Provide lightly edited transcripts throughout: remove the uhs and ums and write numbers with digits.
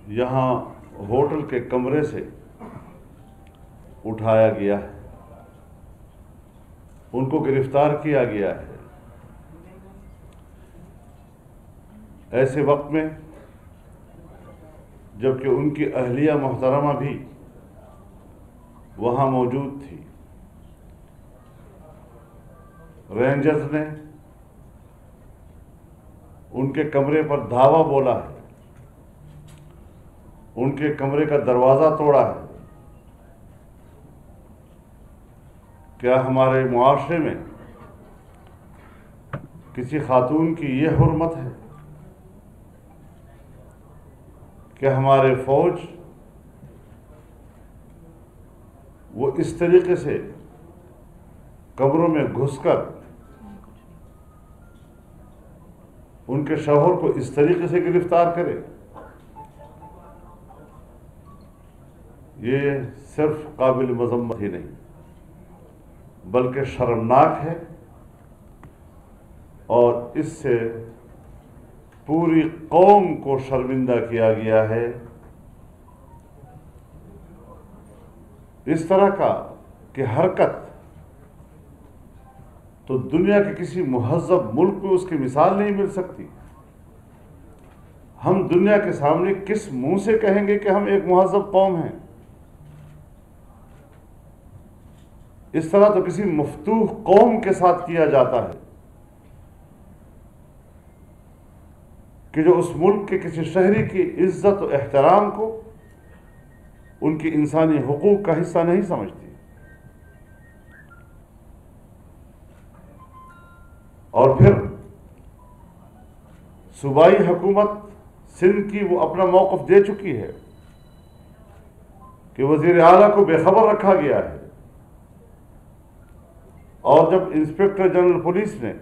यहाँ होटल के कमरे से उठाया गया है, उनको गिरफ्तार किया गया है। ऐसे वक्त में जबकि उनकी अहलिया मोहतरमा भी वहाँ मौजूद थी, रेंजर्स ने उनके कमरे पर धावा बोला है, उनके कमरे का दरवाज़ा तोड़ा है। क्या हमारे मुआशरे में किसी खातून की ये हुर्मत है? क्या हमारे फौज वो इस तरीके से कमरों में घुसकर उनके शौहर को इस तरीके से गिरफ्तार करे? ये सिर्फ काबिल मज़म्मत ही नहीं बल्कि शर्मनाक है, और इससे पूरी कौम को शर्मिंदा किया गया है। इस तरह का कि हरकत तो दुनिया के किसी मुहज़्ज़ब मुल्क में उसकी मिसाल नहीं मिल सकती। हम दुनिया के सामने किस मुंह से कहेंगे कि हम एक मुहज़्ज़ब कौम हैं? इस तरह तो किसी मफ्तूह कौम के साथ किया जाता है कि जो उस मुल्क के किसी शहरी की इज्जत और एहतराम को उनकी इंसानी हुकूक का हिस्सा नहीं समझती। और फिर सूबाई हुकूमत सिंध की वो अपना मौक़िफ़ दे चुकी है कि वज़ीर आला को बेखबर रखा गया है, और जब इंस्पेक्टर जनरल पुलिस ने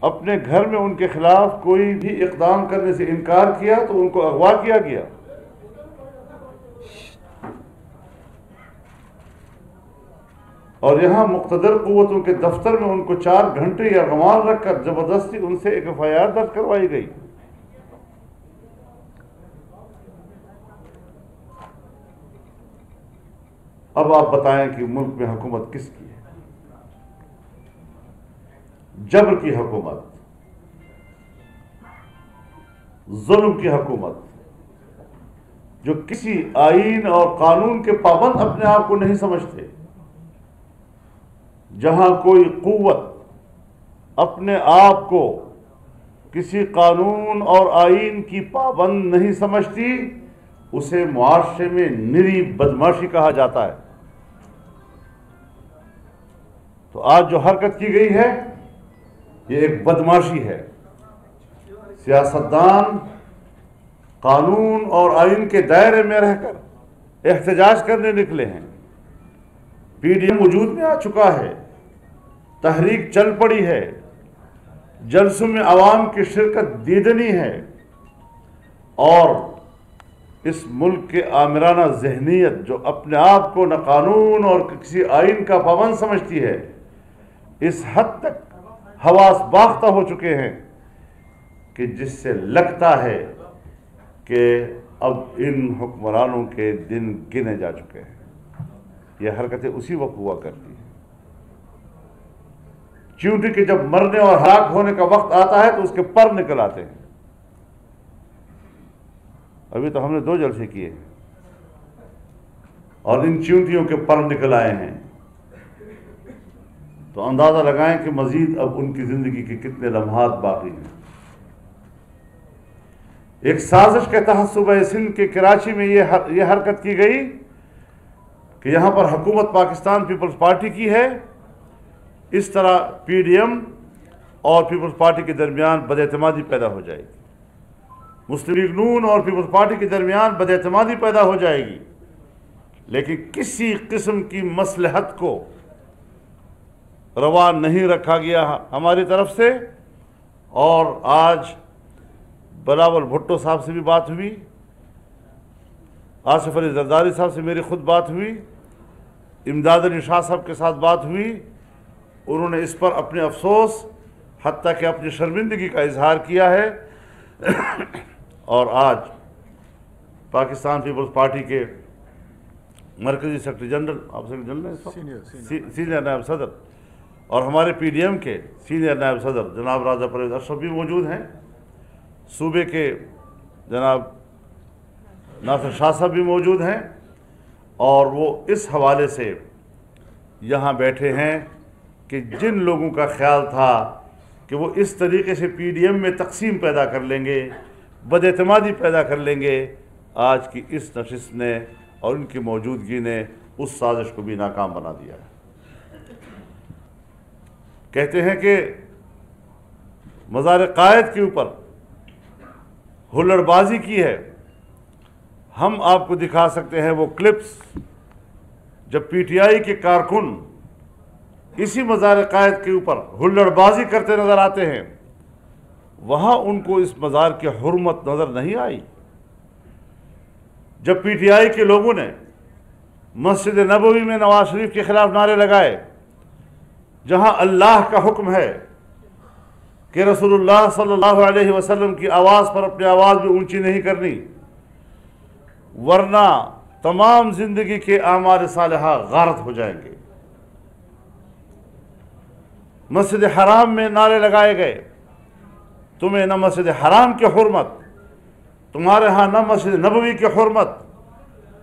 अपने घर में उनके खिलाफ कोई भी इक़दाम करने से इनकार किया तो उनको अगवा किया गया। और यहाँ मुक़्तदर क़ुव्वतों के दफ्तर में उनको 4 घंटे या गवान रखकर ज़बरदस्ती उनसे एक FIR दर्ज करवाई गई। अब आप बताएं कि मुल्क में हुकूमत किसकी है? जबर की हुकूमत, जुल्म की हुकूमत, जो किसी आईन और कानून के पाबंद अपने आप को नहीं समझते, जहां कोई कुव्वत अपने आप को किसी कानून और आईन की पाबंद नहीं समझती, उसे मुआशरे में निरी बदमाशी कहा जाता है। तो आज जो हरकत की गई है ये एक बदमाशी है। सियासतदान कानून और आईन के दायरे में रहकर एहतजाज करने निकले हैं। PDM वजूद में आ चुका है, तहरीक चल पड़ी है, जलसों में आवाम की शिरकत दीदनी है, और इस मुल्क के आमिराना जहनीत जो अपने आप को न कानून और किसी आइन का पाबंद समझती है, इस हद तक हवास बाख्ता हो चुके हैं कि जिससे लगता है कि अब इन हुक्मरानों के दिन गिने जा चुके हैं। ये हरकतें उसी वक्त हुआ करती हैं। चींटी के जब मरने और हलाक होने का वक्त आता है तो उसके पर निकल आते हैं। अभी तो हमने 2 जलसे किए और इन चींटियों के पर निकल आए हैं, तो अंदाजा लगाएं कि मजीद अब उनकी जिंदगी के कितने लम्हात बाकी हैं। एक साजिश के तहत सूबा सिंध के कराची में यह हरकत की गई कि यहां पर हुकूमत पाकिस्तान पीपल्स पार्टी की है। इस तरह PDM और पीपल्स पार्टी के दरमियान बदएतमादी पैदा हो जाएगी, मुस्लिम लीग नून और पीपल्स पार्टी के दरमियान बदएतमादी पैदा हो जाएगी। लेकिन किसी किस्म की मसलहत को रवा नहीं रखा गया हमारी तरफ से। और आज बिलावल भुट्टो साहब से भी बात हुई, आसिफ अली जरदारी साहब से मेरी खुद बात हुई, इमदाद अली शाह साहब के साथ बात हुई। उन्होंने इस पर अपने अफसोस हत्ता कि अपनी शर्मिंदगी का इजहार किया है। और आज पाकिस्तान पीपल्स पार्टी के मरकज़ी सेक्रेटरी जनरल, आप सेक्रेटरी जनरल सीनियर नायब सदर, और हमारे PDM के सीनियर नायब सदर जनाब राजा परवेज अशरफ भी मौजूद हैं। सूबे के जनाब नासिर शाह साहब भी मौजूद हैं, और वो इस हवाले से यहाँ बैठे हैं कि जिन लोगों का ख्याल था कि वो इस तरीके से PDM में तकसीम पैदा कर लेंगे, बदएतमादी पैदा कर लेंगे, आज की इस नशिस्त ने और उनकी मौजूदगी ने उस साजिश को भी नाकाम बना दिया है। कहते हैं कि मज़ार कायद के ऊपर हुल्लड़बाजी की है। हम आपको दिखा सकते हैं वो क्लिप्स जब PTI के कारकुन इसी मज़ार कायद के ऊपर हुल्लड़बाजी करते नज़र आते हैं। वहाँ उनको इस मज़ार की हुर्मत नज़र नहीं आई। जब PTI के लोगों ने मस्जिद नबवी में नवाज शरीफ के ख़िलाफ़ नारे लगाए, जहाँ अल्लाह का हुक्म है कि रसूलुल्लाह सल्लल्लाहु अलैहि वसल्लम की आवाज़ पर अपनी आवाज़ भी ऊंची नहीं करनी, वरना तमाम ज़िंदगी के आमार सालिहा गारत हो जाएंगे। मस्जिद हराम में नारे लगाए गए, तुम्हें न मस्जिद हराम की हुर्मत, तुम्हारे यहाँ न मस्जिद नबवी की हुर्मत,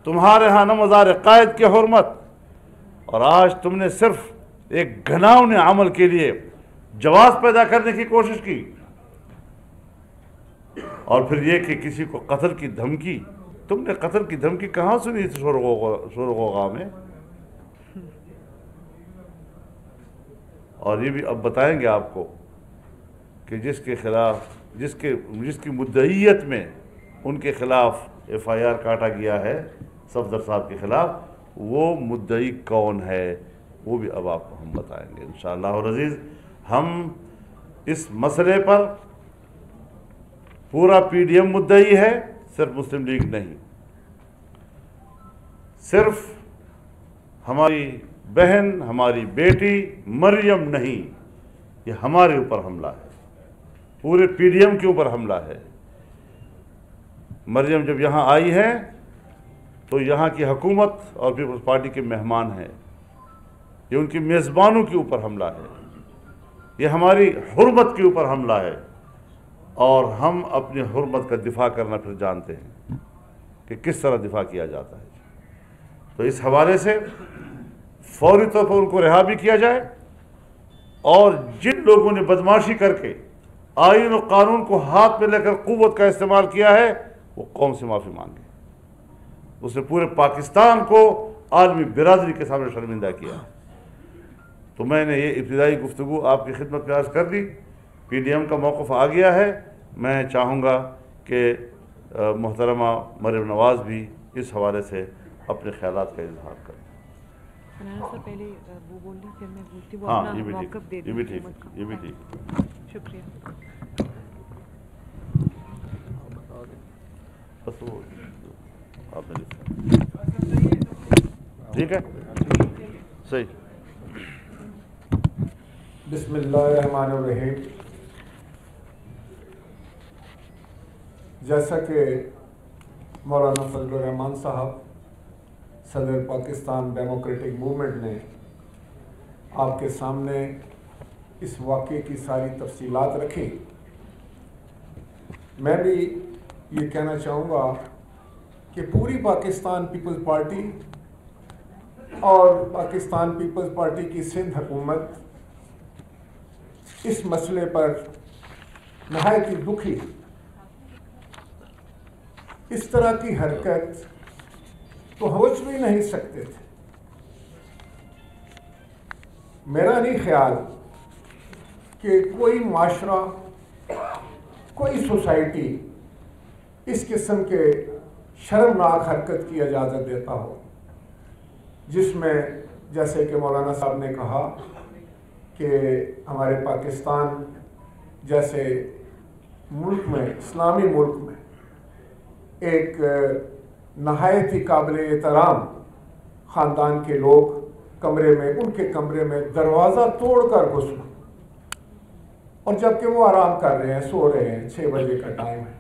तुम्हारे यहाँ न मज़ार कायद की हुर्मत, और आज तुमने सिर्फ एक घिनौने अमल के लिए जवाब पैदा करने की कोशिश की। और फिर ये कि किसी को कत्ल की धमकी, तुमने कत्ल की धमकी कहाँ सुनी थी शोरगोगा में? और ये भी अब बताएंगे आपको कि जिसके खिलाफ जिसकी मुद्दईयत में उनके खिलाफ FIR काटा गया है सफदर साहब के खिलाफ, वो मुद्दई कौन है, वो भी अब आपको हम बताएंगे इंशाअल्लाह। और अज़ीज़, हम इस मसले पर पूरा PDM मुद्दई है, सिर्फ मुस्लिम लीग नहीं। सिर्फ हमारी बहन, हमारी बेटी मरियम नहीं, ये हमारे ऊपर हमला है, पूरे PDM के ऊपर हमला है। मरियम जब यहाँ आई है तो यहाँ की हुकूमत और पीपल्स पार्टी के मेहमान हैं, ये उनकी मेज़बानों के ऊपर हमला है, ये हमारी हुर्मत के ऊपर हमला है। और हम अपनी हुर्मत का दिफा करना फिर जानते हैं कि किस तरह दिफा किया जाता है। तो इस हवाले से फौरी तौर पर उनको रिहा भी किया जाए, और जिन लोगों ने बदमाशी करके आईन और कानून को हाथ में लेकर कुव्वत का इस्तेमाल किया है, वो कौम से माफ़ी मांगे। उसने पूरे पाकिस्तान को आलमी बिरादरी के सामने शर्मिंदा किया। तो मैंने ये इब्तिदाई गुफ्तगू आपकी खिदमत में अर्ज़ कर दी। PDM का मौक़िफ़ आ गया है। मैं चाहूँगा कि मोहतरमा मरियम नवाज़ भी इस हवाले से अपने ख़यालात का इजहार करें। पहले वो बोल रही, फिर मैं बोलती हूँ। हाँ, ये भी ठीक, ये भी ठीक। शुक्रिया। बस वो आपने ठीक है, सही। बिस्मिल्लाहिर्रहमानिर्रहीम। जैसा कि मौलाना फजलुर रहमान साहब सदर पाकिस्तान डेमोक्रेटिक मूवमेंट ने आपके सामने इस वाक़े की सारी तफसीलात रखी, मैं भी ये कहना चाहूँगा कि पूरी पाकिस्तान पीपल्स पार्टी और पाकिस्तान पीपल्स पार्टी की सिंध हुकूमत इस मसले पर नहायत ही दुखी। इस तरह की हरकत तो सोच भी नहीं सकते थे। मेरा नहीं ख्याल कि कोई माशरा, कोई सोसाइटी इस किस्म के शर्मनाक हरकत की इजाज़त देता हो, जिसमें जैसे कि मौलाना साहब ने कहा कि हमारे पाकिस्तान जैसे मुल्क में, इस्लामी मुल्क में, एक नहायत ही काबिल एहतराम ख़ानदान के लोग कमरे में, उनके कमरे में दरवाज़ा तोड़कर घुसना, और जबकि वो आराम कर रहे हैं, सो रहे हैं, 6 बजे का टाइम है।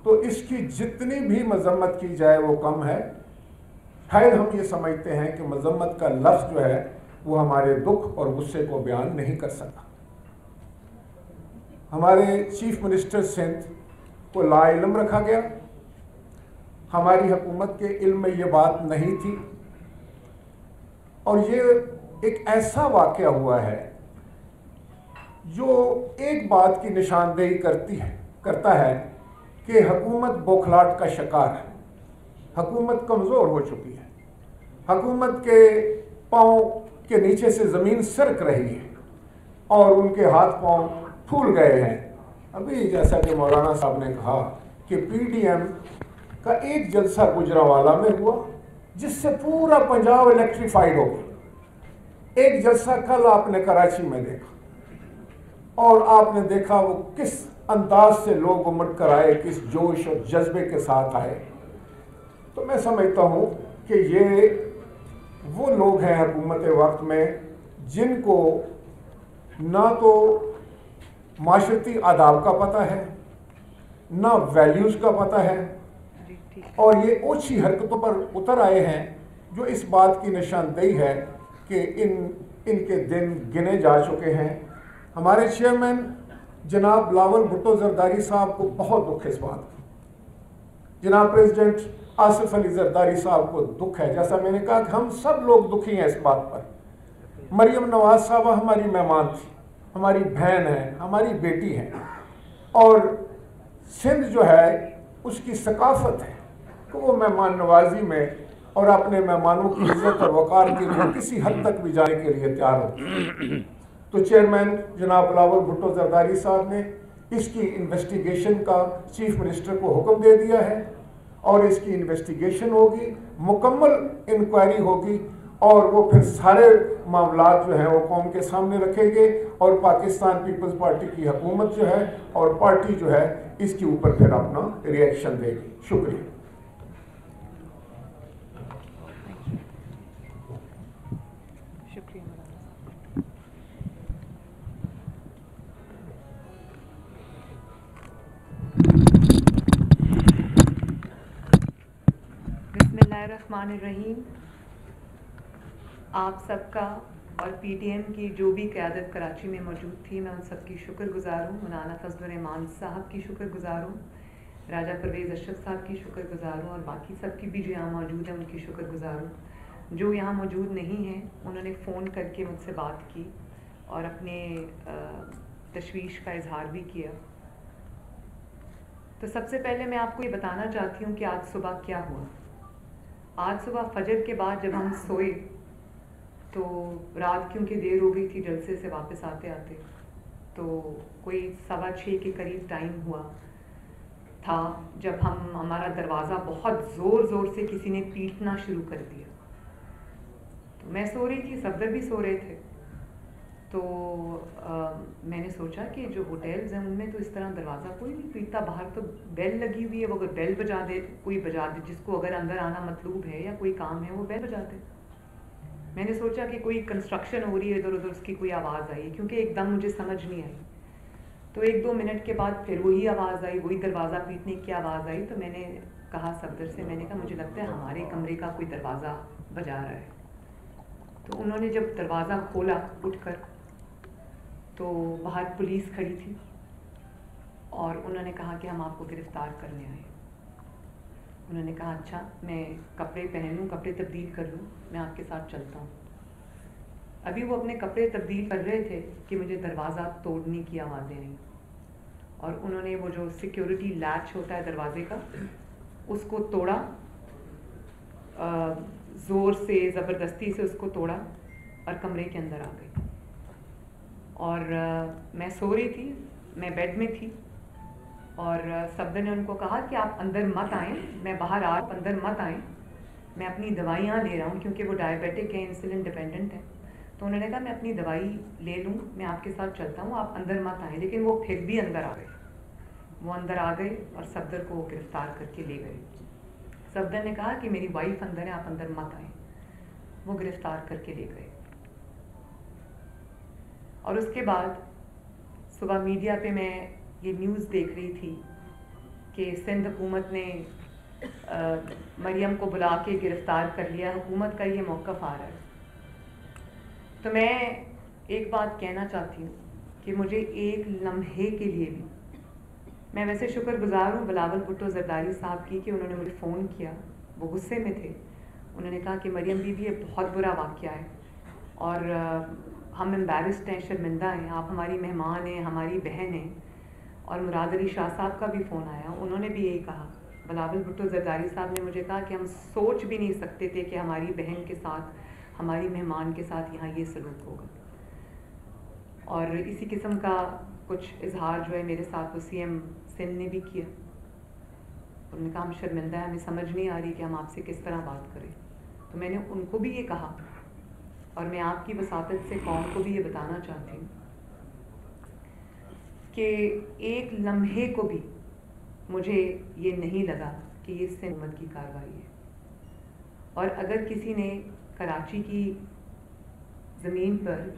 तो इसकी जितनी भी मजम्मत की जाए वो कम है। शायद हम ये समझते हैं कि मजम्मत का लफ्ज़ जो है वो हमारे दुख और गुस्से को बयान नहीं कर सका। हमारे चीफ मिनिस्टर सिंध को लाइल्म रखा गया। हमारी हुकूमत के इल्म में ये बात नहीं थी और ये एक ऐसा वाक़या हुआ है जो एक बात की निशानदेही करता है कि हुकूमत बौखलाहट का शिकार है। हुकूमत कमज़ोर हो चुकी है। हुकूमत के पाँव के नीचे से ज़मीन सरक रही है और उनके हाथ पाँव फूल गए हैं। अभी जैसा कि मौलाना साहब ने कहा कि पीडीएम का एक जलसा गुजरांवाला में हुआ जिससे पूरा पंजाब इलेक्ट्रीफाइड हो गया। एक जलसा कल आपने कराची में देखा और आपने देखा वो किस अंदाज से लोग उमड़ कर आए, किस जोश और जज्बे के साथ आए। तो मैं समझता हूँ कि ये वो लोग हैं हुकूमत वक्त में जिनको ना तो माशरती आदाब का पता है, ना वैल्यूज़ का पता है, और ये ओछी हरकतों पर उतर आए हैं जो इस बात की निशानदेही है कि इनके दिन गिने जा चुके हैं। हमारे चेयरमैन जनाब बिलावल भुट्टो जरदारी साहब को बहुत दुख है इस बात का। जनाब प्रेसिडेंट आसिफ अली जरदारी साहब को दुख है। जैसा मैंने कहा कि हम सब लोग दुखी हैं इस बात पर। मरियम नवाज साहबा हमारी मेहमान थी, हमारी बहन है, हमारी बेटी है, और सिंध जो है उसकी सकाफत है कि वो मेहमान नवाजी में और अपने मेहमानों की इज्जत और वक़ार के लिए किसी हद तक भी जाने के लिए तैयार हो। तो चेयरमैन जनाब बिलावल भुट्टो जरदारी साहब ने इसकी इन्वेस्टिगेशन का चीफ मिनिस्टर को हुक्म दे दिया है और इसकी इन्वेस्टिगेशन होगी, मुकम्मल इंक्वायरी होगी और वो फिर सारे मामलात जो हैं वो कौम के सामने रखेंगे और पाकिस्तान पीपल्स पार्टी की हुकूमत जो है और पार्टी जो है इसके ऊपर फिर अपना रिएक्शन देगी। शुक्रिया। बिस्मिल्लाहिर्रहमानिर्रहीम। आप सबका और पीटीएम की जो भी क़यादत कराची में मौजूद थी, मैं उन सबकी शुक्रगुज़ार हूँ। मौलाना फजलुर रहमान साहब की शुक्रगुज़ार हूँ, राजा परवेज़ अशरफ साहब की शुक्रगुज़ार हूँ और बाकी सबकी भी जो यहाँ मौजूद हैं उनकी शुक्रगुज़ार हूँ। जो यहाँ मौजूद नहीं हैं उन्होंने फ़ोन करके मुझसे बात की और अपने तशवीश का इजहार भी किया। तो सबसे पहले मैं आपको ये बताना चाहती हूँ कि आज सुबह क्या हुआ। आज सुबह फजर के बाद जब हम सोए तो रात क्योंकि देर हो गई थी जलसे से वापस आते आते, तो कोई 6:15 के करीब टाइम हुआ था जब हमारा दरवाज़ा बहुत ज़ोर से किसी ने पीटना शुरू कर दिया। तो मैं सो रही थी, सफदर भी सो रहे थे। तो मैंने सोचा कि जो होटल्स हैं उनमें तो इस तरह दरवाज़ा कोई नहीं पीटता, बाहर तो बेल लगी हुई है, वो अगर बेल बजा दे, कोई बजा दे, जिसको अगर अंदर आना मतलूब है या कोई काम है वो बेल बजा दे। मैंने सोचा कि कोई कंस्ट्रक्शन हो रही है इधर उधर, उसकी कोई आवाज़ आई, क्योंकि एकदम मुझे समझ नहीं आई। तो 1-2 मिनट के बाद फिर वही आवाज़ आई, वही दरवाज़ा पीटने की आवाज़ आई। तो मैंने कहा सफदर से, मैंने कहा मुझे लगता है हमारे कमरे का कोई दरवाज़ा बजा रहा है। तो उन्होंने जब दरवाज़ा खोला उठकर तो बाहर पुलिस खड़ी थी और उन्होंने कहा कि हम आपको गिरफ़्तार करने आए। उन्होंने कहा अच्छा मैं कपड़े पहन लूँ, कपड़े तब्दील कर लूँ, मैं आपके साथ चलता हूँ। अभी वो अपने कपड़े तब्दील कर रहे थे कि मुझे दरवाज़ा तोड़ने की आवाज़ें आई और उन्होंने वो जो सिक्योरिटी लैच होता है दरवाजे का उसको तोड़ा, ज़ोर से ज़बरदस्ती से उसको तोड़ा और कमरे के अंदर आ गए। और मैं सो रही थी, मैं बेड में थी और सफदर ने उनको कहा कि आप अंदर मत आएं, मैं बाहर आप अंदर मत आएं, मैं अपनी दवाइयाँ ले रहा हूँ क्योंकि वो डायबिटिक है, इंसुलिन डिपेंडेंट है। तो उन्होंने कहा मैं अपनी दवाई ले लूँ, मैं आपके साथ चलता हूँ, आप अंदर मत आएं। लेकिन वो फिर भी अंदर आ गए, वो अंदर आ गए और सफदर को गिरफ़्तार करके ले गए। सफदर ने कहा कि मेरी वाइफ अंदर है, आप अंदर मत आएं। वो गिरफ़्तार करके ले गए। और उसके बाद सुबह मीडिया पे मैं ये न्यूज़ देख रही थी कि सिंध हुकूमत ने मरियम को बुला के गिरफ़्तार कर लिया, हुकूमत का ये मौक़िफ़ आ रहा है। तो मैं एक बात कहना चाहती हूँ कि मुझे एक लम्हे के लिए भी, मैं वैसे शुक्रगुज़ार हूँ बिलावल भुट्टो ज़रदारी साहब की कि उन्होंने मुझे फ़ोन किया, वो गुस्से में थे। उन्होंने कहा कि मरियम बीबी ये बहुत बुरा वाक़या है और हम एम्बैरेस्ड हैं, शर्मिंदा हैं, आप हमारी मेहमान हैं, हमारी बहन हैं। और मुराद अली शाह साहब का भी फ़ोन आया, उन्होंने भी यही कहा। बिलावल भुट्टो ज़रदारी साहब ने मुझे कहा कि हम सोच भी नहीं सकते थे कि हमारी बहन के साथ, हमारी मेहमान के साथ यहाँ ये सलूक होगा। और इसी किस्म का कुछ इजहार जो है मेरे साथ CM सिंध ने भी किया। उन्होंने कहा हम शर्मिंदा है, हमें समझ नहीं आ रही कि हम आपसे किस तरह बात करें। तो मैंने उनको भी ये कहा और मैं आपकी वसातत से कौम को भी ये बताना चाहती हूँ कि एक लम्हे को भी मुझे ये नहीं लगा कि ये सिंध हुकूमत की कार्रवाई है। और अगर किसी ने कराची की ज़मीन पर,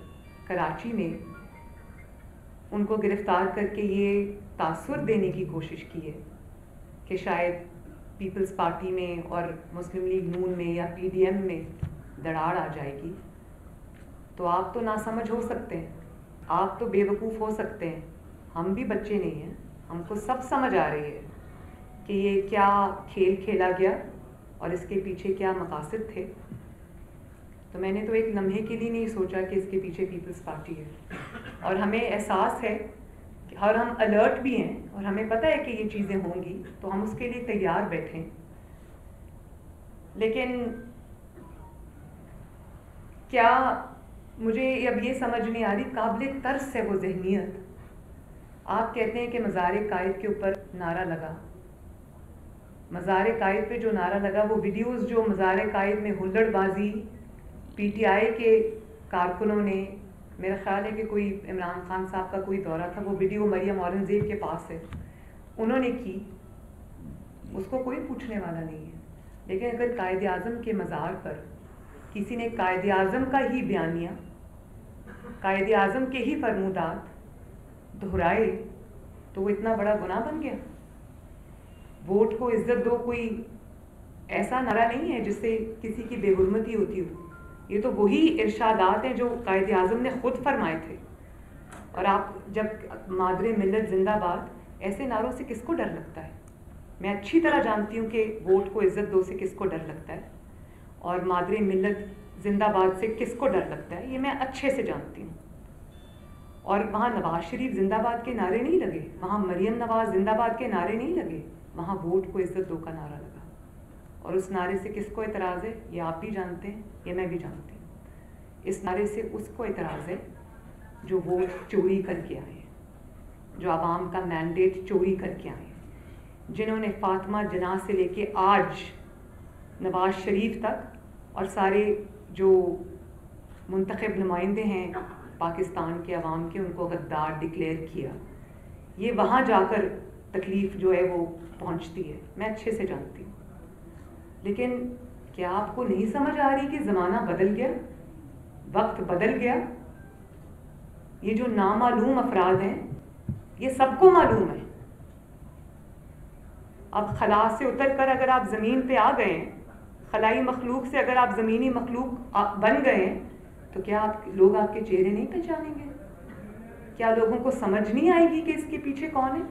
कराची में उनको गिरफ़्तार करके ये तासुर देने की कोशिश की है कि शायद पीपल्स पार्टी में और मुस्लिम लीग नून में या PDM में दरार आ जाएगी, तो आप तो नासमझ हो सकते हैं, आप तो बेवकूफ़ हो सकते हैं। हम भी बच्चे नहीं हैं, हमको सब समझ आ रही है कि ये क्या खेल खेला गया और इसके पीछे क्या मकासद थे। तो मैंने तो एक लम्हे के लिए नहीं सोचा कि इसके पीछे पीपल्स पार्टी है। और हमें एहसास है और हम अलर्ट भी हैं और हमें पता है कि ये चीज़ें होंगी, तो हम उसके लिए तैयार बैठें। लेकिन क्या मुझे अब ये समझ नहीं आ रही, काबिल तर्स है वो जहनियत। आप कहते हैं कि मज़ार-ए-कायद के ऊपर नारा लगा, मज़ार-ए-कायद पे जो नारा लगा, वो वीडियोस जो मज़ार-ए-कायद में हुल्लड़बाजी PTI के कारकुनों ने, मेरा ख्याल है कि कोई इमरान खान साहब का कोई दौरा था, वो वीडियो मरियम औरंगज़ेब के पास है, उन्होंने की, उसको कोई पूछने वाला नहीं है। लेकिन अगर कायद आज़म के मज़ार पर किसी ने कायद आज़म का ही बयानिया, कायद आज़म के ही फरमूदात दोहराए, तो वो इतना बड़ा गुनाह बन गया। वोट को इज्जत दो कोई ऐसा नारा नहीं है जिससे किसी की बेहुरमती होती हो। ये तो वही इरशादात हैं जो कायद आज़म ने खुद फरमाए थे। और आप जब मादरे मिल्लत जिंदाबाद, ऐसे नारों से किसको डर लगता है? मैं अच्छी तरह जानती हूँ कि वोट को इज्जत दो से किसको डर लगता है और मादरे मिल्लत जिंदाबाद से किसको डर लगता है, ये मैं अच्छे से जानती हूँ। और वहाँ नवाज शरीफ जिंदाबाद के नारे नहीं लगे, वहाँ मरियम नवाज जिंदाबाद के नारे नहीं लगे, वहाँ वोट को इज्जत दो का नारा लगा। और उस नारे से किसको एतराज़ है, ये आप भी जानते हैं, ये मैं भी जानती हूँ। इस नारे से उसको एतराज़ है जो वोट चोरी करके आए, जो आवाम का मैंडेट चोरी करके आए, जिन्होंने फातिमा जना से लेके आज नवाज शरीफ तक और सारे जो मुंतखब नुमाइंदे हैं पाकिस्तान के अवाम के, उनको गद्दार डिक्लेयर किया। ये वहाँ जाकर तकलीफ़ जो है वो पहुँचती है, मैं अच्छे से जानती हूँ। लेकिन क्या आपको नहीं समझ आ रही कि ज़माना बदल गया, वक्त बदल गया? ये जो नामालूम अफराद हैं, ये सबको मालूम है। अब खला से उतर कर अगर आप ज़मीन पे आ गए हैं, खलाई मखलूक से अगर आप ज़मीनी मखलूक बन गए हैं, तो क्या लोग आपके चेहरे नहीं पहचानेंगे? क्या लोगों को समझ नहीं आएगी कि इसके पीछे कौन है?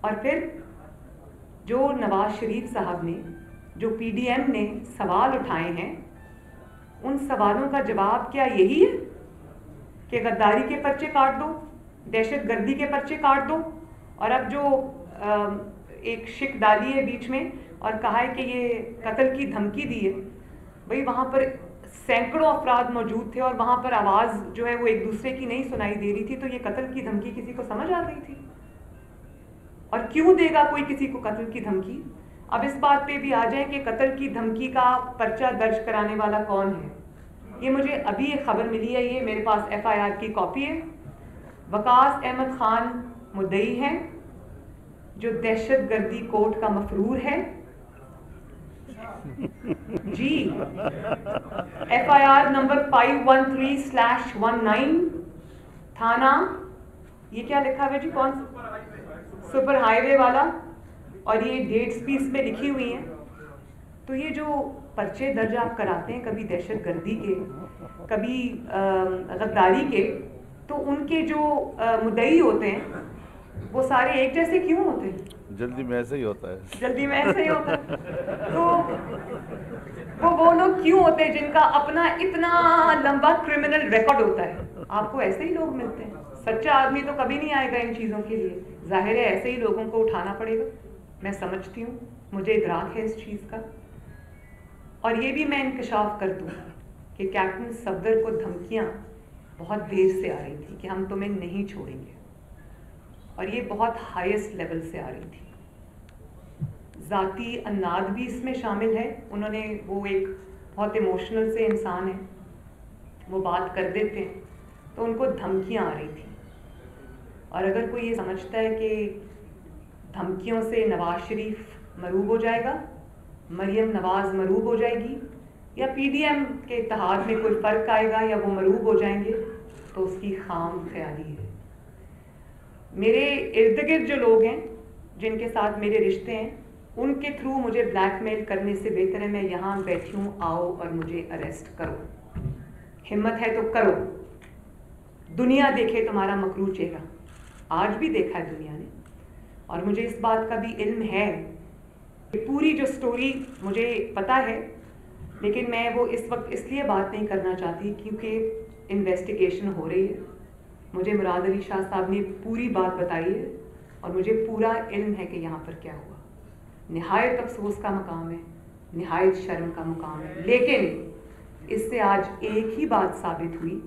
और फिर जो नवाज शरीफ साहब ने, जो PDM ने सवाल उठाए हैं, उन सवालों का जवाब क्या यही है कि गद्दारी के पर्चे काट दो, दहशतगर्दी के पर्चे काट दो? और अब जो एक शिक डाली है बीच में और कहा है कि ये कत्ल की धमकी दी है, भाई वहाँ पर सैकड़ों अफराद मौजूद थे और वहाँ पर आवाज़ जो है वो एक दूसरे की नहीं सुनाई दे रही थी, तो ये कत्ल की धमकी किसी को समझ आ रही थी? और क्यों देगा कोई किसी को कत्ल की धमकी? अब इस बात पे भी आ जाए कि कत्ल की धमकी का पर्चा दर्ज कराने वाला कौन है। ये मुझे अभी एक खबर मिली है, ये मेरे पास FIR की कॉपी है। वकास अहमद खान मुद्दई है, जो दहशतगर्दी कोड का मफरूर है जी। FIR नंबर 513/19, थाना ये क्या लिखा हुआ है जी? कौन? सुपर हाईवे वाला, और ये डेट्स भी इसमें लिखी हुई हैं। तो ये जो पर्चे दर्ज आप कराते हैं, कभी दहशतगर्दी के, कभी गद्दारी के, तो उनके जो मुद्दई होते हैं वो सारे एक जैसे क्यों होते हैं? जल्दी में ऐसे ही होता है। जल्दी में ऐसे ही होता है। तो वो लोग क्यों होते हैं जिनका अपना इतना लंबा क्रिमिनल रिकॉर्ड होता है? आपको ऐसे ही लोग मिलते हैं। सच्चा आदमी तो कभी नहीं आएगा इन चीज़ों के लिए, जाहिर है ऐसे ही लोगों को उठाना पड़ेगा। मैं समझती हूँ, मुझे इदराक है इस चीज़ का। और ये भी मैं इंकशाफ कर दूँ कि कैप्टन सफदर को धमकियाँ बहुत देर से आ रही थी कि हम तुम्हें नहीं छोड़ेंगे, और ये बहुत हाईएस्ट लेवल से आ रही थी। ज़ाती अन्नाद भी इसमें शामिल है। उन्होंने, वो एक बहुत इमोशनल से इंसान है, वो बात कर देते हैं तो उनको धमकियाँ आ रही थी। और अगर कोई ये समझता है कि धमकियों से नवाज शरीफ मरूब हो जाएगा, मरियम नवाज मरूब हो जाएगी, या पीडीएम के इत्तेहाद में कोई फ़र्क आएगा या वो मरूब हो जाएंगे, तो उसकी खाम ख्याली है। मेरे इर्द गिर्द जो लोग हैं, जिनके साथ मेरे रिश्ते हैं, उनके थ्रू मुझे ब्लैकमेल करने से बेहतर है मैं यहाँ बैठी हूँ, आओ और मुझे अरेस्ट करो। हिम्मत है तो करो, दुनिया देखे तुम्हारा मकरू चेहरा। आज भी देखा है दुनिया ने, और मुझे इस बात का भी इल्म है कि पूरी जो स्टोरी मुझे पता है, लेकिन मैं वो इस वक्त इसलिए बात नहीं करना चाहती क्योंकि इन्वेस्टिगेशन हो रही है। मुझे मुराद अली शाह साहब ने पूरी बात बताई है और मुझे पूरा इल्म है कि यहाँ पर क्या हुआ। निहायत अफसोस का मकाम है, निहायत शर्म का मुकाम है, लेकिन इससे आज एक ही बात साबित हुई।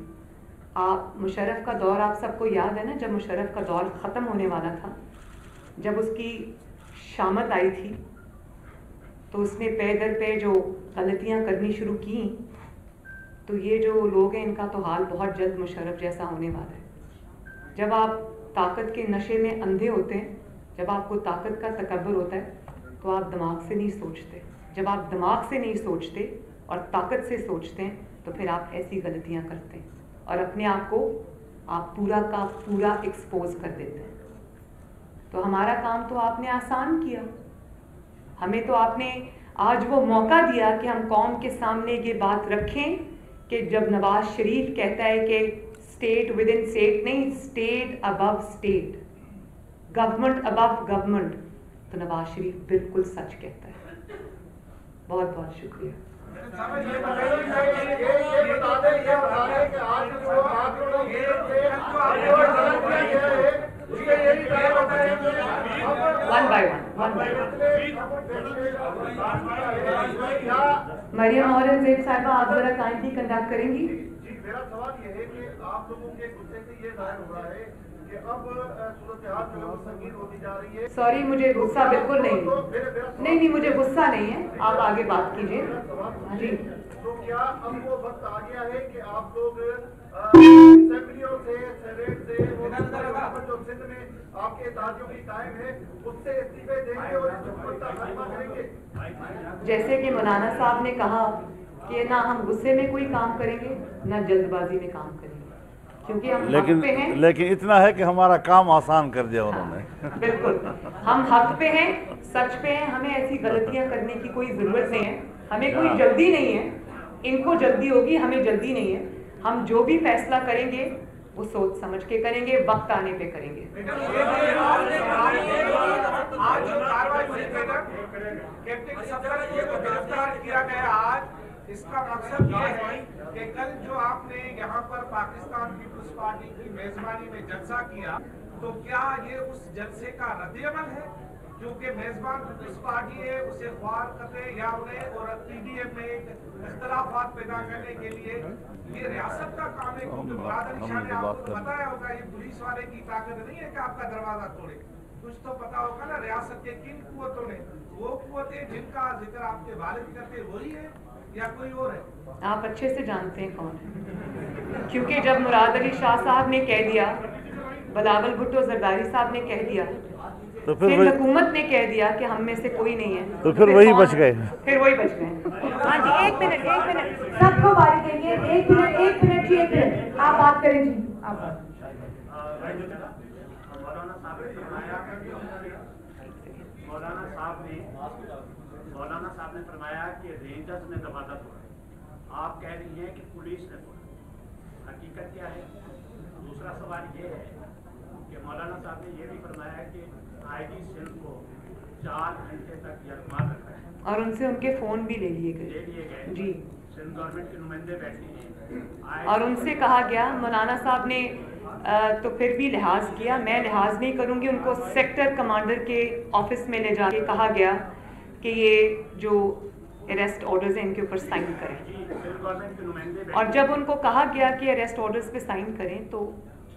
आप मुशर्रफ का दौर, आप सबको याद है ना, जब मुशर्रफ का दौर ख़त्म होने वाला था, जब उसकी शामत आई थी, तो उसने पे दर पे जो गलतियाँ करनी शुरू की, तो ये जो लोग हैं इनका तो हाल बहुत जल्द मुशर्रफ जैसा होने वाला है। जब आप ताकत के नशे में अंधे होते हैं, जब आपको ताकत का तकब्बुर होता है, तो आप दिमाग से नहीं सोचते। जब आप दिमाग से नहीं सोचते और ताकत से सोचते हैं, तो फिर आप ऐसी गलतियाँ करते हैं और अपने आप को आप पूरा का पूरा एक्सपोज कर देते हैं। तो हमारा काम तो आपने आसान किया, हमें तो आपने आज वो मौका दिया कि हम कौम के सामने ये बात रखें कि जब नवाज शरीफ कहता है कि स्टेट विद इन स्टेट नहीं, state above state, government above government, तो नवाज शरीफ बिल्कुल सच कहता है। बहुत बहुत शुक्रिया। One by one Maryam Aurangzeb Sahiba, आप जरा काइंडली कंडक्ट करेंगी? जी, मेरा सवाल ये है कि आप लोगों के गुस्से से ये जाहिर हो रहा है कि अब सूरत-ए-हाल जो है वो संगीन होती जा रही है। सॉरी, मुझे गुस्सा बिल्कुल नहीं, मुझे गुस्सा नहीं है, आप आगे बात कीजिए। जी, तो क्या अब वो वक्त आ गया है कि आप लोग असेंबलियों से, सेनेट से, जो सिंध में आपके इत्तेहादियों की कायम है, उससे इस्तीफे देंगे और इस हुकूमत का खात्मा करेंगे? जैसे कि मौलाना साहब ने कहा कि ना हम गुस्से में कोई काम करेंगे, ना जल्दबाजी में काम करेंगे, क्योंकि हम हक पे हैं। लेकिन इतना है कि हमारा काम आसान कर दिया उन्होंने। हाँ, बिल्कुल, हम हक पे हैं, सच पे हैं, हमें ऐसी गलतियां करने की कोई ज़रूरत नहीं है, हमें कोई जल्दी नहीं है। इनको जल्दी होगी, हमें जल्दी नहीं है। हम जो भी फैसला करेंगे वो सोच समझ के करेंगे, वक्त आने पे करेंगे। आज जो कार्रवाई हुई कैप्टन सफदर को गिरफ्तार किया गया आज, इसका मकसद ये है कि कल जो आपने यहाँ पर पाकिस्तान पीपुल्स पार्टी की मेजबानी में जलसा किया, तो क्या ये उस जलसे का रद्द-ए-अमल है? क्योंकि मेजबान पीपुल्स पार्टी है, उसे ख्वार करने या उन्हें और पीडीएम में इख्तलाफात पैदा करने के लिए ये रियासत का काम है। क्योंकि मुराद अली शाह ने आपको बताया होगा ये पुलिस वाले की ताकत नहीं है कि आपका दरवाजा तोड़े, कुछ तो पता होगा ना रियासत के किन कुव्वतों ने, वो कुव्वतें जिनका जिक्र आपके वालिद करते वही है या कोई और है? आप अच्छे से जानते हैं कौन है, क्योंकि जब मुराद अली शाह साहब ने कह दिया, बिलावल भुट्टो जरदारी साहब ने कह दिया, तो फिर हुकूमत ने कह दिया कि हम में से कोई नहीं है, तो फिर वही बच गए। फिर वही बच गए। हाँ जी, एक मिनट सबको बारी देंगे, एक मिनट जी, एक मिनट आप बात करें जी, आप मौलाना साहब ने फरमाया कि रेंजर्स ने दबादा तोड़ा। आप कह रही हैं कि पुलिस ने तोड़ा, हकीकत क्या है? दूसरा सवाल ये है कि मौलाना साहब ने ये भी फरमाया है कि आईजी सिंध को 4 घंटे तक यरगमाल रखा है और उनसे उनके फ़ोन भी ले लिए गए जी। सिंध गवर्नमेंट के नुमाइंदे बैठे हैं और उनसे कहा गया, मौलाना साहब ने तो फिर भी लिहाज किया, मैं लिहाज नहीं करूंगी। उनको सेक्टर कमांडर के ऑफिस में ले जाके कहा गया कि ये जो अरेस्ट ऑर्डर्स हैं इनके ऊपर साइन करें। और जब उनको कहा गया कि अरेस्ट ऑर्डर्स पे साइन करें तो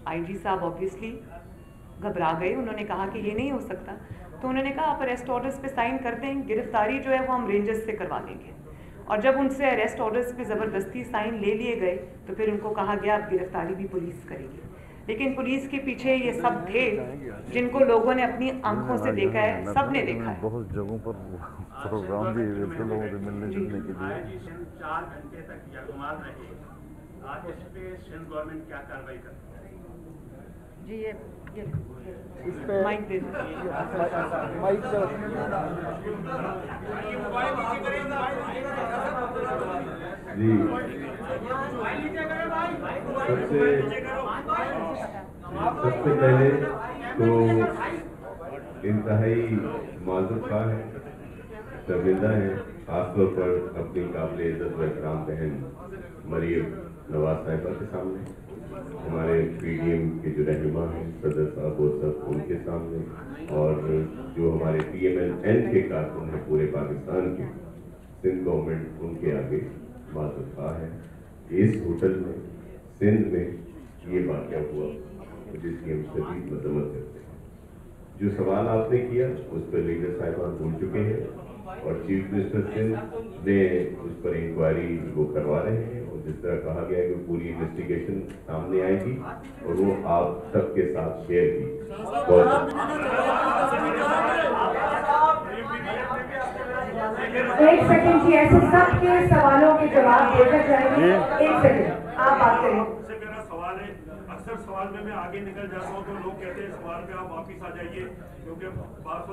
आईजी साहब ऑब्वियसली घबरा गए। उन्होंने कहा कि ये नहीं हो सकता, तो उन्होंने कहा आप अरेस्ट ऑर्डर्स पे साइन कर दें, गिरफ्तारी जो है वो हम रेंजर्स से करवा देंगे। और जब उनसे अरेस्ट ऑर्डर्स पे ज़बरदस्ती साइन ले लिए गए तो फिर उनको कहा गया अब गिरफ्तारी भी पुलिस करेगी। लेकिन पुलिस के पीछे ये सब थे जिनको लोगों ने अपनी आंखों से देखा है, सब ने देखा है। बहुत जगहों पर प्रोग्राम भी हुए थे लोगों से मिलने जुलने के लिए। 4 घंटे तक यरगमाल रहे, आज इस पे सिंध गवर्नमेंट क्या कार्रवाई करती है? जी ये माइक दे जी, सबसे पहले तो इंतहाई माजूर खा है, शर्मिंदा है, खासतौर पर अपनी काबिल इज्जत व एहतराम बहन मरियम नवाज साहिबा के सामने, हमारे पीडीएम के जो रहनुमा हैं सदर साहब वो सब उनके सामने, और जो हमारे PMLN के कारकुन हैं पूरे पाकिस्तान के, सिंध गवर्नमेंट उनके आगे माजूर खा है। इस होटल में सिंध में ये वाक़या हुआ जिसकी हम शदीद मजम्मत करते हैं। जो सवाल आपने किया उस पर लीडर साहिबान बोल चुके हैं और चीफ मिनिस्टर सिंध ने उस पर इंक्वायरी वो करवा रहे हैं, और जिस तरह कहा गया है कि पूरी इन्वेस्टिगेशन सामने आएगी और वो आप सबके साथ शेयर की। एक सेकंड जी, ऐसे सबके सवालों के जवाब देकर जाएंगे। एक सेकंड आप बात करें। मेरा सवाल है, अक्सर सवाल में मैं आगे निकल जाता हूँ तो लोग कहते हैं सवाल पे आप वापिस आ जाइए क्योंकि बात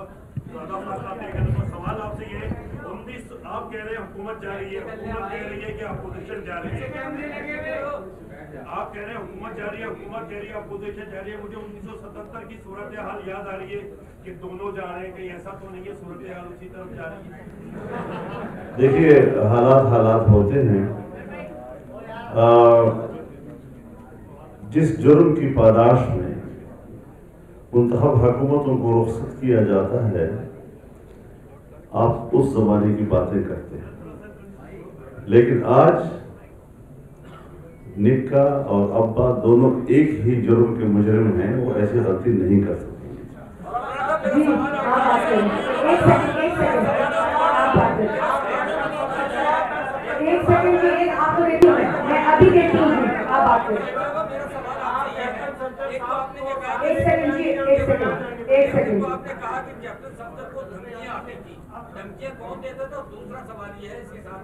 ज़्यादा फैसला देगा। तो सवाल आपसे ये 19 आप कह रहे हैं हुकूमत जा रही है, हुकूमत कह रही है कि अपोजिशन जा रही है। आप कह रहे हैं हुकूमत जा रही है, हुकूमत कह रही है अपोजिशन जा रही है। मुझे 1977 की सूरत हाल याद आ रही है कि दोनों जा रहे हैं, कहीं ऐसा तो नहीं है सूरत हाल उसी तरफ जा रही है? देखिए हालात होते हैं। जिस जुर्म की पादाश में मुंतखब हुकूमतों को रुखसत किया जाता है, आप उस जमाने की बातें करते हैं, लेकिन आज निक्का और अब्बा दोनों एक ही जुर्म के मुजरिम हैं, वो ऐसी गलती नहीं कर सकते। मैं अभी देखती हूँ, आप बात करें। एक सेकंड जी, एक सेकंड। आपने कहा कि कैप्टन सफदर को धमकियां आती थी, धमकियां कौन देता था? दूसरा सवाल ये है इसके साथ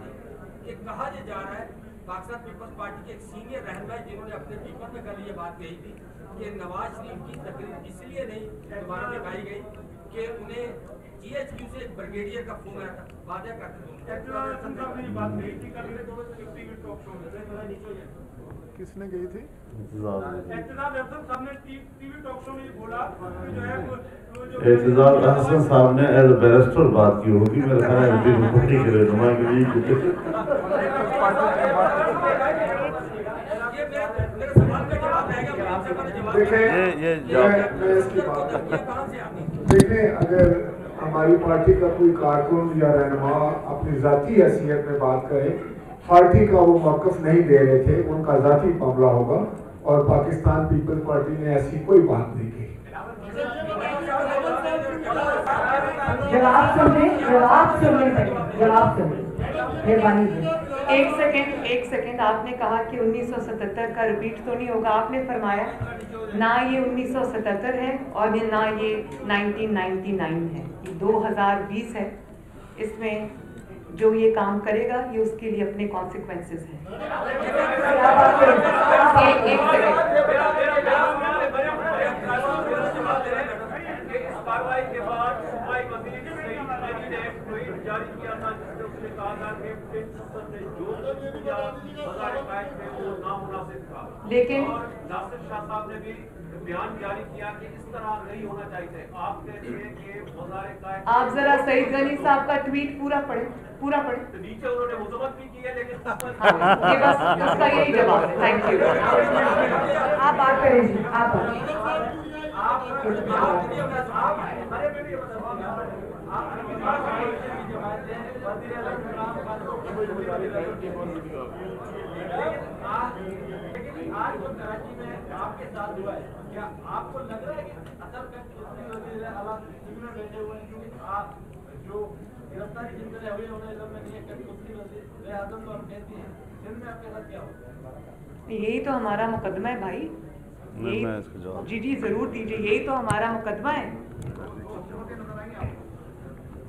कि कहा जा रहा है पाकिस्तान पीपल्स पार्टी के एक सीनियर रहनुमा जिन्होंने अपने पेपर में कल ये बात कही थी कि नवाज शरीफ की तकरीर इसलिए नहीं दोबारा दिखाई गई कि उन्हें GHQ से एक ब्रिगेडियर का फोन आया था, वादा करते थे। किसने गई थी? एतजाज अहसन साहब ने एज बैरिस्टर बात की होगी, मेरे ख्याल है पार्टी के रहनुमा के लिए। देखें, अगर हमारी पार्टी का कोई कारकुन या रहनुमा अपनी जाती हैसियत में बात करे, पार्टी का वो मौक़िफ़ नहीं दे रहे थे, उनका जाती मामला होगा, और पाकिस्तान पीपल्स पार्टी ने ऐसी कोई बात नहीं की। जवाब सुनने मेहरबानी। एक सेकंड आपने कहा कि 1977 का रिपीट तो नहीं होगा। आपने फरमाया ना ये 1977 है और ना ये 1999 है, ये 2020 है। इसमें जो ये काम करेगा ये उसके लिए अपने कॉन्सिक्वेंसेस हैं। एक सेकंड कार्रवाई के बाद सूबाई वजीर सईद अली ने एक ट्वीट जारी किया था जिसमें उसने कहा था कि ने जो बाजार कायद थे वो नामुनासिब था, लेकिन और नासिर शाह साहब ने भी बयान जारी किया कि इस तरह नहीं होना चाहिए। आप कहते हैं कि बाजार कायद, आप जरा सईद गनी साहब का ट्वीट पूरा पढ़े। तो नीचे उन्होंने मुजम्मत भी की है, लेकिन ये बस उसका यही जवाब है। Thank you. आप बात करें जी, आप आज जो कराची में आपके साथ हुआ है, क्या आपको लग रहा है कि असर बैठे हुए हैं, क्योंकि आप जो गिरफ्तारी जिनके हुई उन्हें में आपके साथ क्या हो? यही तो हमारा मुकदमा है भाई। जी जी जरूर दीजिए, यही तो हमारा मुकदमा है।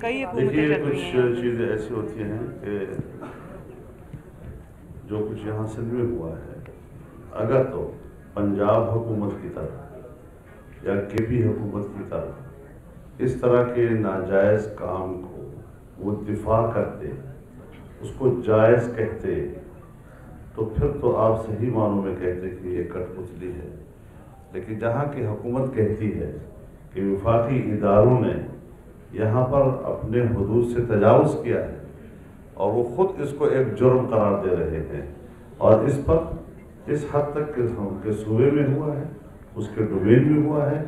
कई देखिए कुछ चीज़ें ऐसी होती हैं कि जो कुछ यहाँ सिंध में हुआ है, अगर तो पंजाब हुकूमत की तरफ या केपी हुकूमत की तरफ इस तरह के नाजायज़ काम को वो दिफा करते, उसको जायज़ कहते, तो फिर तो आप सही मानों में कहते कि ये कठपुतली है। लेकिन जहाँ की हुकूमत कहती है कि वफाकी इदारों ने यहाँ पर अपने हुदूद से तजावुज़ किया है और वो ख़ुद इसको एक जुर्म करार दे रहे हैं, और इस पर इस हद तक के सूबे में हुआ है, उसके डोमेन में हुआ है,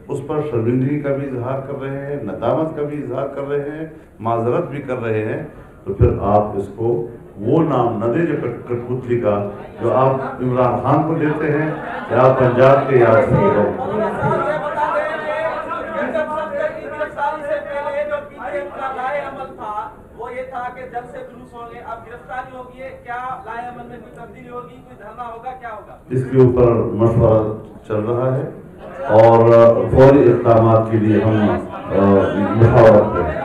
उस पर शर्मिंदगी का भी इजहार कर रहे हैं, नदामत का भी इजहार कर रहे हैं, माजरत भी कर रहे हैं, तो फिर आप इसको वो नाम न दें जो कठपुतली का जो आप इमरान खान को देते हैं या पंजाब के या वो ये था कि जब से जुलूस होंगे, अब गिरफ्तारी होगी, क्या लाए अमल में कोई तब्दीली होगी, कोई धरना होगा, क्या होगा? इसके ऊपर मशवरा चल रहा है और फौरी इक़दाम के लिए हम मुशावरत करें।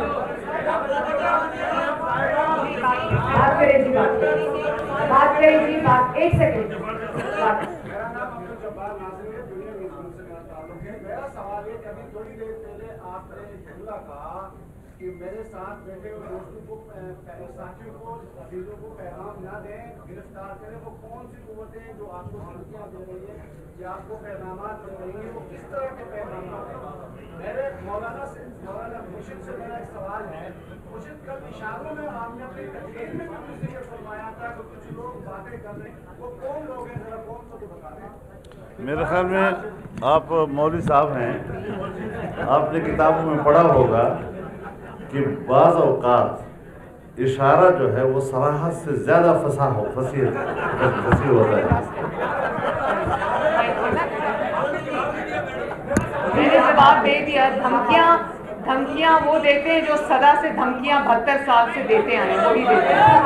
बात करें जी, बात 1 सेकंड। मेरा नाम अब्दुल जब्बार नाज़िर है, दुनिया न्यूज़ रूम से मेरा ताल्लुक है। मेरा सवाल है कि अभी थोड़ी देर पहले आपने जुमला कहा कि मेरे साथ बैठे हुए दोस्तों को, साथियों को, अजीजों को पैगाम ना दें, गिरफ्तार करें। वो कौन सी कुव्वतें हैं जो आपको धमकियाँ दे रही है या आपको पैगामात दे रही है, वो किस तरह के पैगामात हैं? मेरे मौलाना मुर्शिद से मेरा एक सवाल है। मुर्शिद कल इशारों में आपने अपनी तकरीर में भी कुछ जिक्र फरमाया था कि कुछ लोग बातें कर रहे हैं, वो कौन लोग हैं, जरा कौन सा बता दें। मेरे ख्याल में आप मौलवी साहब हैं, आपने किताबों में पढ़ा होगा कि बाज़ औक़ात इशारा जो है वो सराहत से ज़्यादा फसी होता है। मैंने जवाब दे दिया। धमकियां वो देते हैं जो सदा से धमकियां 72 साल से देते आए, वही देते हैं।